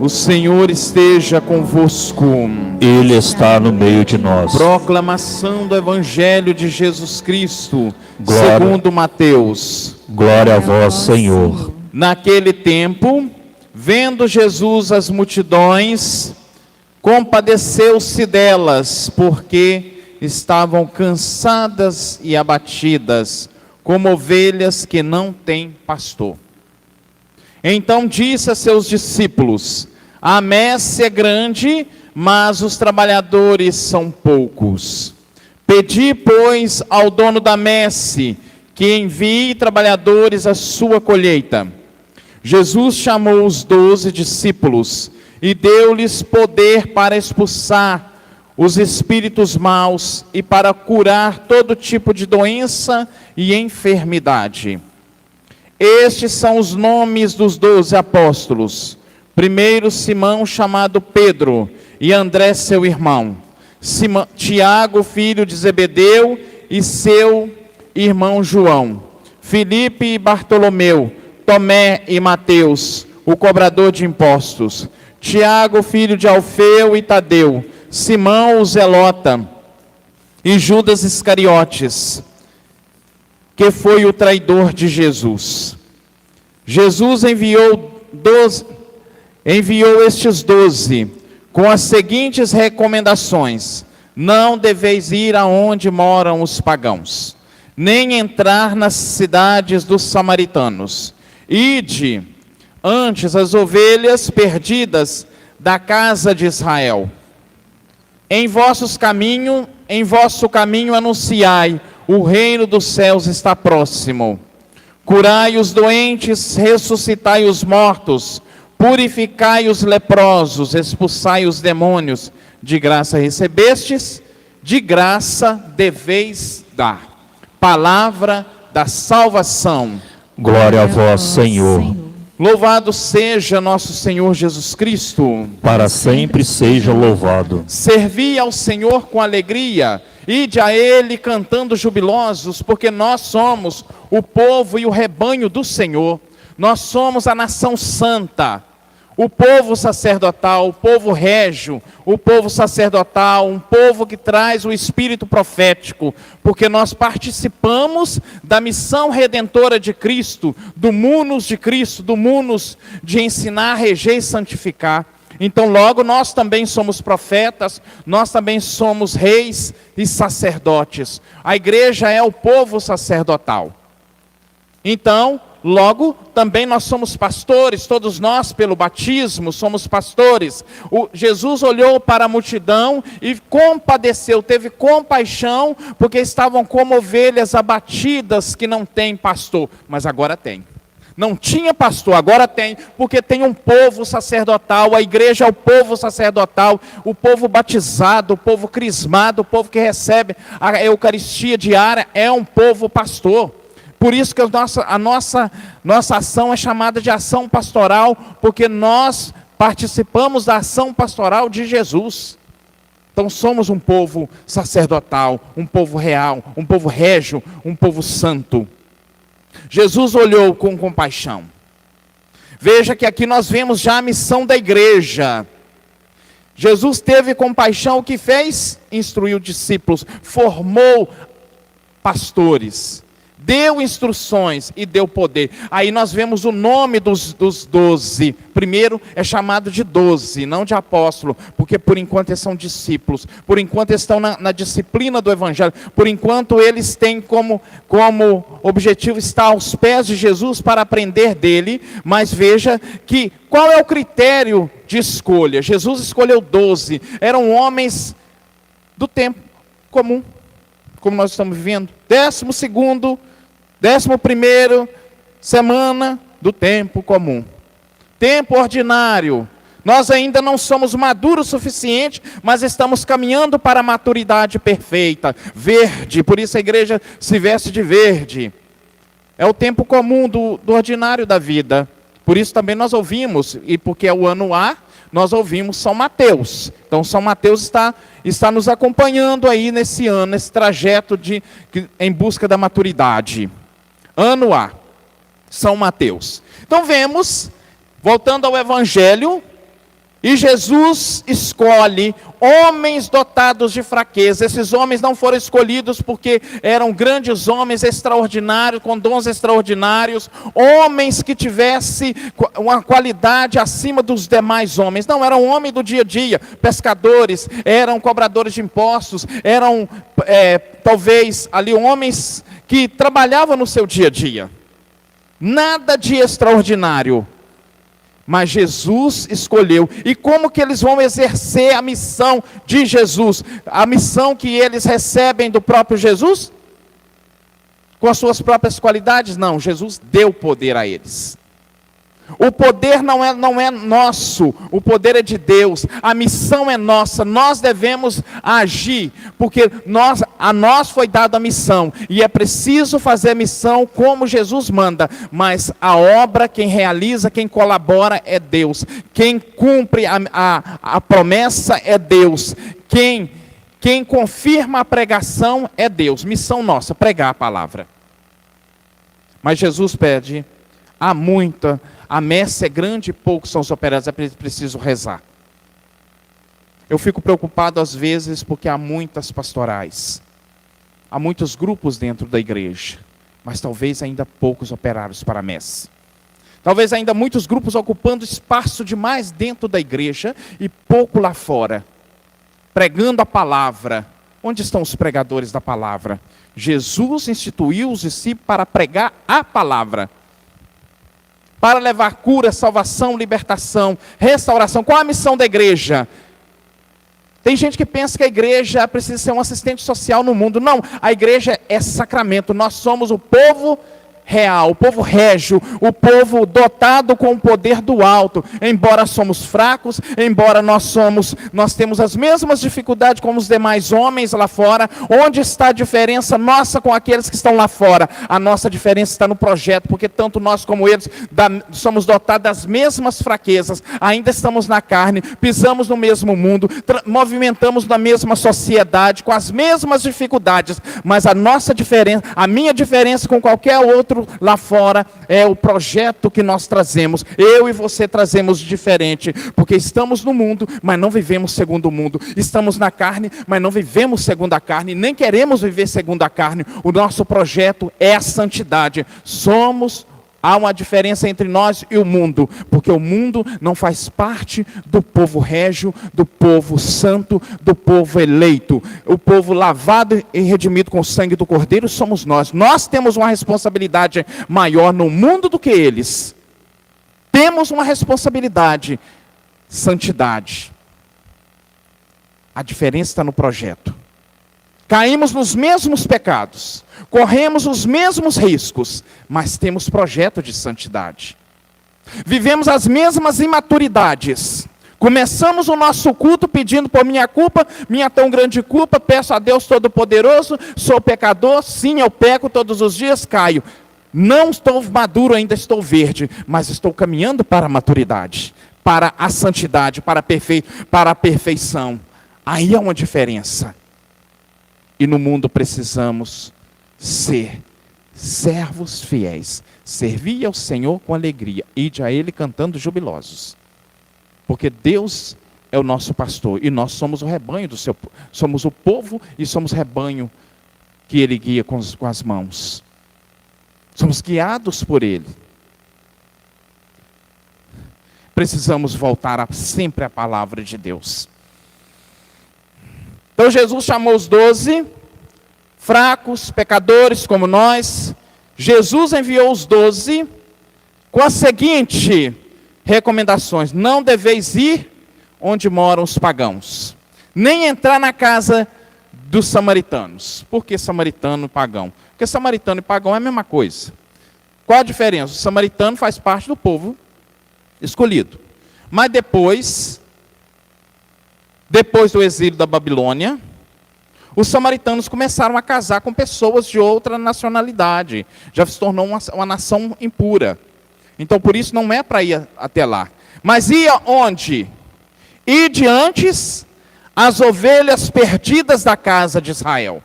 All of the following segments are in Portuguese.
O Senhor esteja convosco. Ele está no meio de nós. Proclamação do Evangelho de Jesus Cristo, Glória. segundo Mateus. Glória a vós, Senhor. Naquele tempo, vendo Jesus as multidões, compadeceu-se delas, porque estavam cansadas e abatidas, como ovelhas que não têm pastor. Então disse a seus discípulos: a messe é grande, mas os trabalhadores são poucos. Pedi, pois, ao dono da messe que envie trabalhadores à sua colheita. Jesus chamou os 12 discípulos e deu-lhes poder para expulsar os espíritos maus e para curar todo tipo de doença e enfermidade. Estes são os nomes dos 12 apóstolos. Primeiro, Simão, chamado Pedro, e André, seu irmão. Tiago, filho de Zebedeu, e seu irmão João. Filipe e Bartolomeu. Tomé e Mateus, o cobrador de impostos. Tiago, filho de Alfeu e Tadeu. Simão, o zelota. E Judas Iscariotes, que foi o traidor de Jesus. Jesus enviou estes 12 com as seguintes recomendações: não deveis ir aonde moram os pagãos, nem entrar nas cidades dos samaritanos. Ide antes as ovelhas perdidas da casa de Israel. Em vosso caminho anunciai: o reino dos céus está próximo. Curai os doentes, ressuscitai os mortos, purificai os leprosos, expulsai os demônios. De graça recebestes, de graça deveis dar. Palavra da salvação. Glória a vós, Senhor. Louvado seja nosso Senhor Jesus Cristo. Para sempre seja louvado. Servi ao Senhor com alegria, ide a Ele cantando jubilosos, porque nós somos o povo e o rebanho do Senhor. Nós somos a nação santa, o povo sacerdotal, o povo régio, o povo sacerdotal, um povo que traz o espírito profético, porque nós participamos da missão redentora de Cristo, do munus de Cristo, do munus de ensinar, reger e santificar. Então logo nós também somos profetas, nós também somos reis e sacerdotes. A igreja é o povo sacerdotal. Então, logo, também nós somos pastores, todos nós pelo batismo somos pastores. Jesus olhou para a multidão e compadeceu, teve compaixão, porque estavam como ovelhas abatidas que não têm pastor, mas agora tem. Não tinha pastor, agora tem, porque tem um povo sacerdotal. A igreja é o povo sacerdotal, o povo batizado, o povo crismado, o povo que recebe a Eucaristia diária, é um povo pastor. Por isso que a nossa ação é chamada de ação pastoral, porque nós participamos da ação pastoral de Jesus. Então somos um povo sacerdotal, um povo real, um povo régio, um povo santo. Jesus olhou com compaixão. Veja que aqui nós vemos já a missão da igreja. Jesus teve compaixão, o que fez? Instruiu discípulos, formou pastores, deu instruções e deu poder. Aí nós vemos o nome dos 12. Primeiro é chamado de 12, não de apóstolo, porque por enquanto eles são discípulos, por enquanto eles estão na disciplina do Evangelho, por enquanto eles têm como objetivo estar aos pés de Jesus para aprender dele. Mas veja que qual é o critério de escolha? Jesus escolheu 12, eram homens do tempo comum, como nós estamos vivendo, 11ª semana do tempo comum, tempo ordinário. Nós ainda não somos maduros o suficiente, mas estamos caminhando para a maturidade perfeita. Verde, por isso a igreja se veste de verde. É o tempo comum do ordinário da vida. Por isso também nós ouvimos, e porque é o ano A, nós ouvimos São Mateus. Então São Mateus está nos acompanhando aí nesse ano, nesse trajeto em busca da maturidade. Ano A, São Mateus. Então vemos, voltando ao Evangelho, E Jesus escolhe homens dotados de fraqueza. Esses homens não foram escolhidos porque eram grandes homens extraordinários, com dons extraordinários, homens que tivessem uma qualidade acima dos demais homens. Não, eram homens do dia a dia, pescadores, eram cobradores de impostos, eram talvez ali homens que trabalhavam no seu dia a dia. Nada de extraordinário. Mas Jesus escolheu. E como que eles vão exercer a missão de Jesus? A missão que eles recebem do próprio Jesus? Com as suas próprias qualidades? Não, Jesus deu poder a eles. O poder não é nosso, o poder é de Deus, a missão é nossa, nós devemos agir, porque a nós foi dada a missão, e é preciso fazer a missão como Jesus manda, mas a obra, quem realiza, quem colabora é Deus, quem cumpre a promessa é Deus, quem confirma a pregação é Deus, missão nossa, pregar a palavra. Mas Jesus pede, a messe é grande e poucos são os operários, é preciso rezar. Eu fico preocupado às vezes porque há muitas pastorais, há muitos grupos dentro da igreja, mas talvez ainda poucos operários para a messe. Talvez ainda muitos grupos ocupando espaço demais dentro da igreja e pouco lá fora, pregando a palavra. Onde estão os pregadores da palavra? Jesus instituiu os discípulos para pregar a palavra, para levar cura, salvação, libertação, restauração. Qual a missão da igreja? Tem gente que pensa que a igreja precisa ser um assistente social no mundo. Não, a igreja é sacramento. Nós somos o povo real, o povo régio, o povo dotado com o poder do alto. Embora somos fracos, embora nós temos as mesmas dificuldades como os demais homens lá fora. Onde está a diferença nossa com aqueles que estão lá fora? A nossa diferença está no projeto, porque tanto nós como eles somos dotados das mesmas fraquezas, ainda estamos na carne, pisamos no mesmo mundo, movimentamos na mesma sociedade, com as mesmas dificuldades, mas a nossa diferença, a minha diferença com qualquer outro lá fora é o projeto que nós trazemos. Eu e você trazemos diferente, porque estamos no mundo, mas não vivemos segundo o mundo. Estamos na carne, mas não vivemos segundo a carne, nem queremos viver segundo a carne. O nosso projeto é a santidade. Há uma diferença entre nós e o mundo, porque o mundo não faz parte do povo régio, do povo santo, do povo eleito. O povo lavado e redimido com o sangue do Cordeiro somos nós. Nós temos uma responsabilidade maior no mundo do que eles. Temos uma responsabilidade, santidade. A diferença está no projeto. Caímos nos mesmos pecados, corremos os mesmos riscos, mas temos projeto de santidade. Vivemos as mesmas imaturidades. Começamos o nosso culto pedindo por minha culpa, minha tão grande culpa, peço a Deus Todo-Poderoso, sou pecador, sim, eu peco todos os dias, caio. Não estou maduro, ainda estou verde, mas estou caminhando para a maturidade, para a santidade, para a perfeição. Aí há uma diferença. E no mundo precisamos ser servos fiéis. Servir ao Senhor com alegria. Ide a Ele cantando jubilosos. Porque Deus é o nosso pastor. E nós somos o rebanho somos o povo e somos rebanho que Ele guia com as mãos. Somos guiados por Ele. Precisamos voltar sempre à palavra de Deus. Então Jesus chamou os 12, fracos, pecadores como nós. Jesus enviou os 12 com as seguintes recomendações: não deveis ir onde moram os pagãos, nem entrar na casa dos samaritanos. Por que samaritano e pagão? Porque samaritano e pagão é a mesma coisa. Qual a diferença? O samaritano faz parte do povo escolhido. Mas depois do exílio da Babilônia, os samaritanos começaram a casar com pessoas de outra nacionalidade. Já se tornou uma nação impura. Então, por isso, não é para ir até lá. Mas ia onde? Ide antes as ovelhas perdidas da casa de Israel.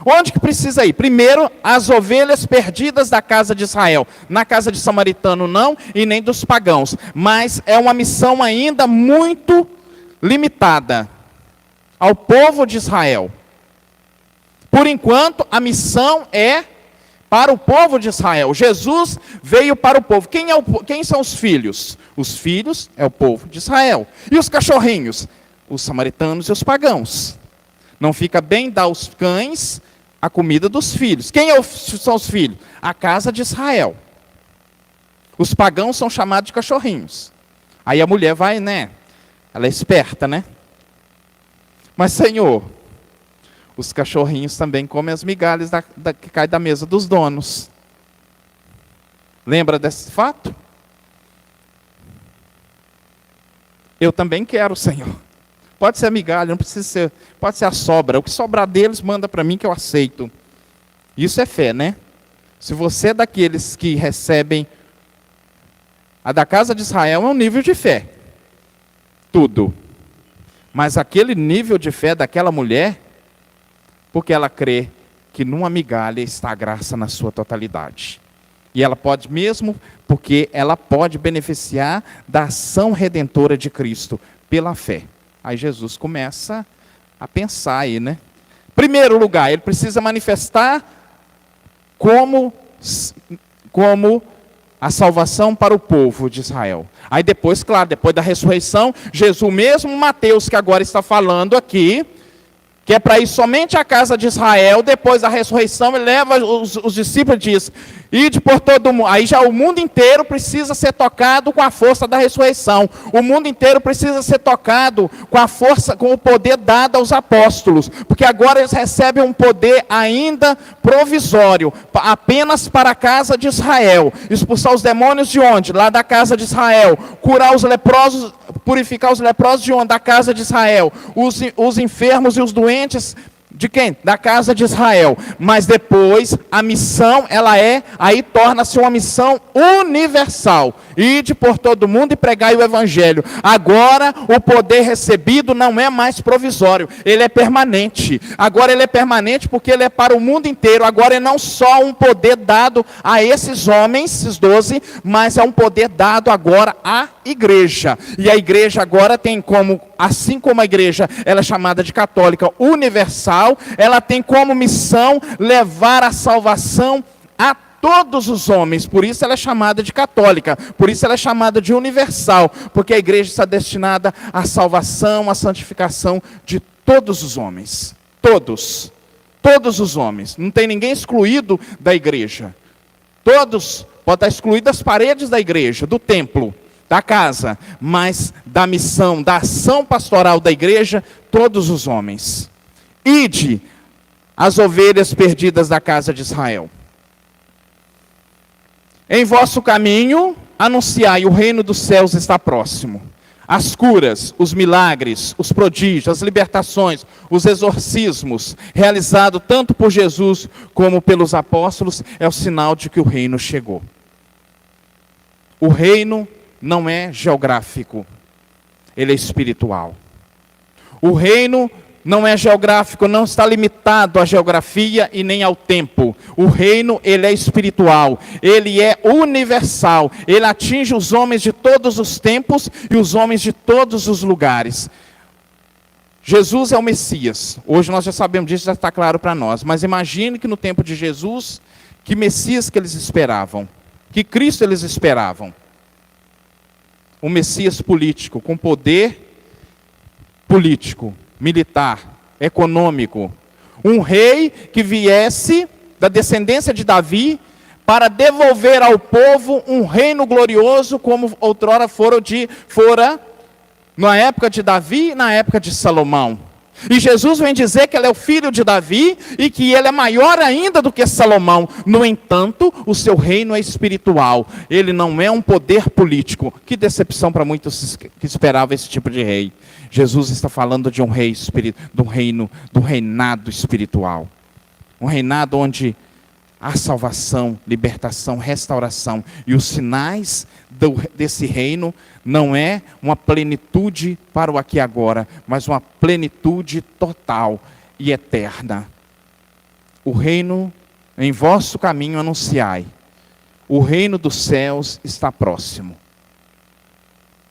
Onde que precisa ir? Primeiro, as ovelhas perdidas da casa de Israel. Na casa de samaritano não, e nem dos pagãos. Mas é uma missão ainda muito limitada ao povo de Israel. Por enquanto, a missão é para o povo de Israel. Jesus veio para o povo. Quem são os filhos? Os filhos é o povo de Israel. E os cachorrinhos? Os samaritanos e os pagãos. Não fica bem dar aos cães a comida dos filhos. São os filhos? A casa de Israel. Os pagãos são chamados de cachorrinhos. Aí a mulher vai, né? Ela é esperta, né? Mas, Senhor, os cachorrinhos também comem as migalhas que caem da mesa dos donos. Lembra desse fato? Eu também quero, Senhor. Pode ser a migalha, não precisa ser, pode ser a sobra. O que sobrar deles, manda para mim que eu aceito. Isso é fé, né? Se você é daqueles que recebem a da casa de Israel, é um nível de fé. Tudo. Mas aquele nível de fé daquela mulher, porque ela crê que numa migalha está a graça na sua totalidade. E ela pode mesmo, porque ela pode beneficiar da ação redentora de Cristo pela fé. Aí Jesus começa a pensar aí, né? Primeiro lugar, ele precisa manifestar como a salvação para o povo de Israel. Aí depois, claro, depois da ressurreição, Jesus mesmo, Mateus, que agora está falando aqui, que é para ir somente à casa de Israel, depois da ressurreição, ele leva os discípulos e diz, ide por todo mundo. Aí já o mundo inteiro precisa ser tocado com a força da ressurreição. O mundo inteiro precisa ser tocado com a força, com o poder dado aos apóstolos. Porque agora eles recebem um poder ainda provisório, apenas para a casa de Israel. Expulsar os demônios de onde? Lá da casa de Israel. Curar os leprosos, purificar os leprosos de onde? Da casa de Israel. Os enfermos e os doentes, de quem? Da casa de Israel. Mas depois, a missão, aí torna-se uma missão universal. Ide por todo mundo e pregai o evangelho. Agora, o poder recebido não é mais provisório, ele é permanente. Agora ele é permanente porque ele é para o mundo inteiro. Agora é não só um poder dado a esses homens, esses 12, mas é um poder dado agora à igreja. E a igreja agora tem como, assim como a igreja ela é chamada de católica universal, ela tem como missão levar a salvação a todos os homens. Por isso ela é chamada de católica, por isso ela é chamada de universal, porque a igreja está destinada à salvação, à santificação de todos os homens. Todos os homens. Não tem ninguém excluído da igreja. Todos podem estar excluídos das paredes da igreja, do templo, da casa, mas da missão, da ação pastoral da igreja, todos os homens. Ide as ovelhas perdidas da casa de Israel. Em vosso caminho, anunciai, o reino dos céus está próximo. As curas, os milagres, os prodígios, as libertações, os exorcismos, realizados tanto por Jesus como pelos apóstolos, é o sinal de que o reino chegou. O reino não é geográfico, ele é espiritual. O reino não é geográfico, não está limitado à geografia e nem ao tempo. O reino, ele é espiritual, ele é universal, ele atinge os homens de todos os tempos e os homens de todos os lugares. Jesus é o Messias. Hoje nós já sabemos disso, já está claro para nós. Mas imagine que no tempo de Jesus, que Messias que eles esperavam, que Cristo eles esperavam. Um Messias político, com poder político, militar, econômico. Um rei que viesse da descendência de Davi para devolver ao povo um reino glorioso como outrora fora na época de Davi e na época de Salomão. E Jesus vem dizer que ele é o filho de Davi e que ele é maior ainda do que Salomão. No entanto, o seu reino é espiritual. Ele não é um poder político. Que decepção para muitos que esperavam esse tipo de rei. Jesus está falando de um rei do reinado espiritual. Um reinado onde há salvação, libertação, restauração. E os sinais desse reino não é uma plenitude para o aqui e agora, mas uma plenitude total e eterna. o reino, em vosso caminho anunciai, o reino dos céus está próximo.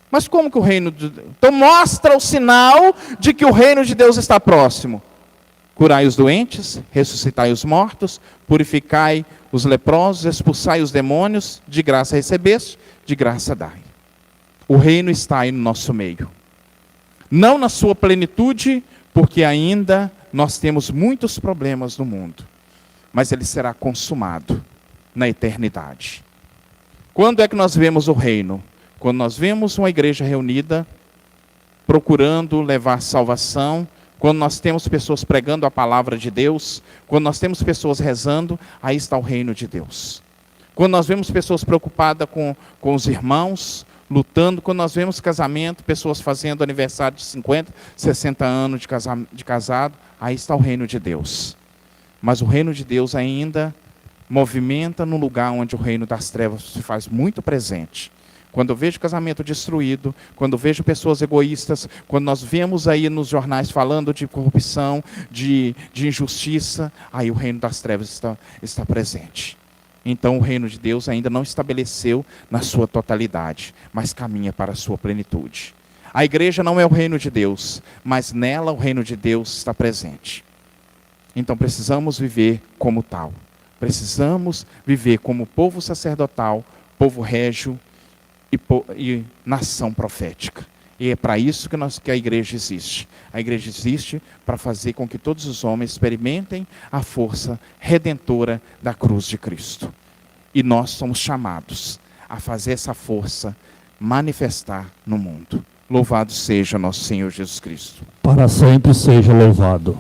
Mas como que o reino de Deus? Então mostra o sinal de que o reino de Deus está próximo. Curai os doentes, ressuscitai os mortos, purificai os leprosos, expulsai os demônios, de graça recebeste, de graça dai. O reino está aí no nosso meio. Não na sua plenitude, porque ainda nós temos muitos problemas no mundo. Mas ele será consumado na eternidade. Quando é que nós vemos o reino? Quando nós vemos uma igreja reunida, procurando levar salvação, quando nós temos pessoas pregando a palavra de Deus, quando nós temos pessoas rezando, aí está o reino de Deus. Quando nós vemos pessoas preocupadas com os irmãos, lutando, quando nós vemos casamento, pessoas fazendo aniversário de 50, 60 anos de casado, aí está o reino de Deus. Mas o reino de Deus ainda movimenta no lugar onde o reino das trevas se faz muito presente. Quando eu vejo casamento destruído, quando eu vejo pessoas egoístas, quando nós vemos aí nos jornais falando de corrupção, de injustiça, aí o reino das trevas está presente. Então o reino de Deus ainda não estabeleceu na sua totalidade, mas caminha para a sua plenitude. A igreja não é o reino de Deus, mas nela o reino de Deus está presente. Então precisamos viver como tal. Precisamos viver como povo sacerdotal, povo régio e nação profética. E é para isso que a igreja existe. A igreja existe para fazer com que todos os homens experimentem a força redentora da cruz de Cristo. E nós somos chamados a fazer essa força manifestar no mundo. Louvado seja nosso Senhor Jesus Cristo. Para sempre seja louvado.